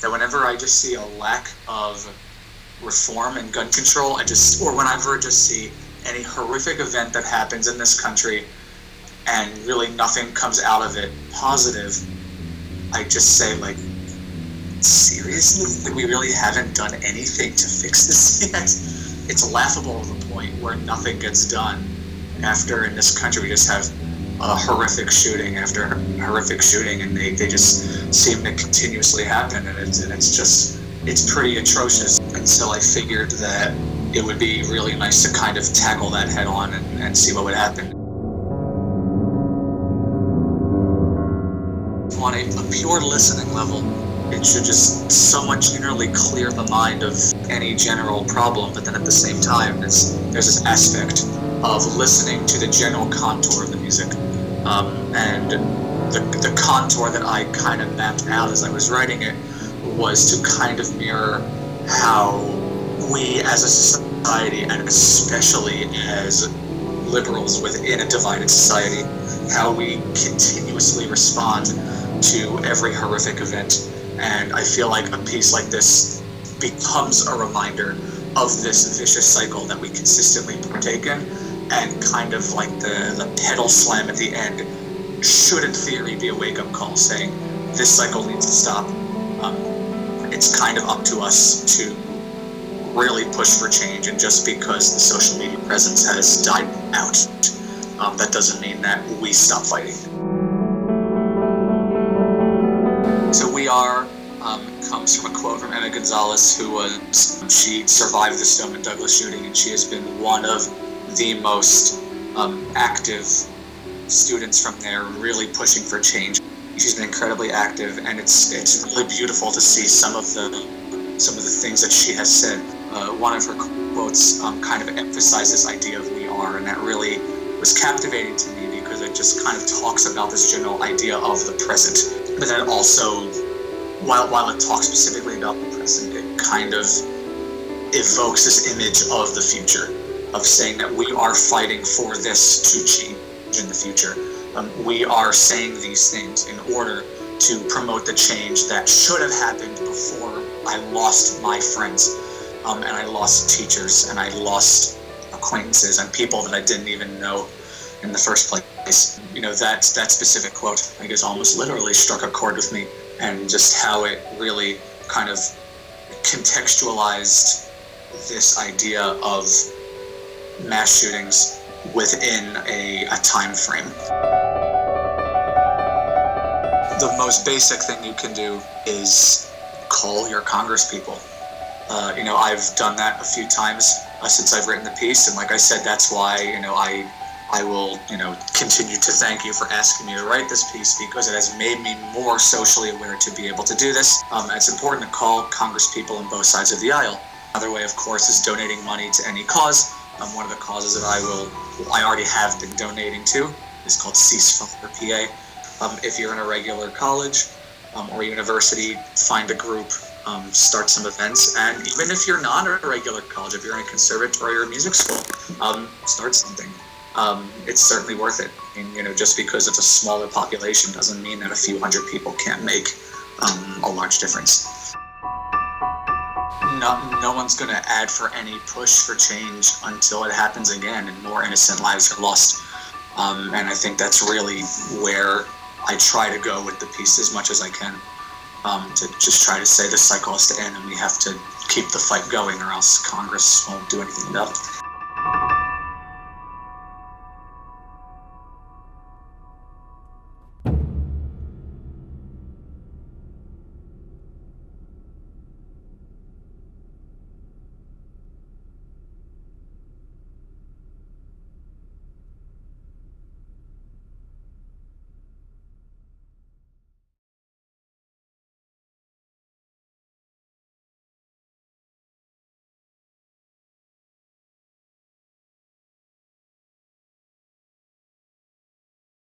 that whenever I just see a lack of reform and gun control, or whenever I just see any horrific event that happens in this country and really nothing comes out of it positive, I just say, like, seriously? We really haven't done anything to fix this yet? It's laughable to the point where nothing gets done after, in this country, we just have a horrific shooting after horrific shooting, and they just seem to continuously happen, and it's pretty atrocious. And so I figured that it would be really nice to kind of tackle that head on and see what would happen. On a pure listening level, it should just somewhat generally clear the mind of any general problem, but then at the same time, there's this aspect of listening to the general contour of the music. And the contour that I kind of mapped out as I was writing it was to kind of mirror how we as a society, and especially as liberals within a divided society, how we continuously respond to every horrific event. And I feel like a piece like this becomes a reminder of this vicious cycle that we consistently partake in, and kind of like the pedal slam at the end should in theory be a wake-up call saying this cycle needs to stop. It's kind of up to us to really push for change, and just because the social media presence has died out, that doesn't mean that we stop fighting. So We Are comes from a quote from Emma Gonzalez, she survived the Stoneman Douglas shooting, and she has been one of the most active students from there, really pushing for change. She's been incredibly active, and it's really beautiful to see some of the things that she has said. One of her quotes kind of emphasized this idea of we are, and that really was captivating to me because it just kind of talks about this general idea of the present. But then also, while it talks specifically about the present, it kind of evokes this image of the future, of saying that we are fighting for this to change in the future. We are saying these things in order to promote the change that should have happened before I lost my friends, and I lost teachers, and I lost acquaintances and people that I didn't even know in the first place. That specific quote, I guess, almost literally struck a chord with me, and just how it really kind of contextualized this idea of mass shootings within a time frame. The most basic thing you can do is call your congresspeople. I've done that a few times since I've written the piece, and like I said, that's why I will continue to thank you for asking me to write this piece, because it has made me more socially aware to be able to do this. It's important to call congresspeople on both sides of the aisle. Another way, of course, is donating money to any cause. One of the causes that I already have been donating to is called Ceasefire PA. If you're in a regular college or university, find a group, start some events, and even if you're not a regular college, if you're in a conservatory or a music school, start something. It's certainly worth it. Just because it's a smaller population doesn't mean that a few hundred people can't make a large difference. No one's going to add for any push for change until it happens again and more innocent lives are lost. And I think that's really where I try to go with the piece as much as I can, to just try to say this cycle has to end and we have to keep the fight going, or else Congress won't do anything about it.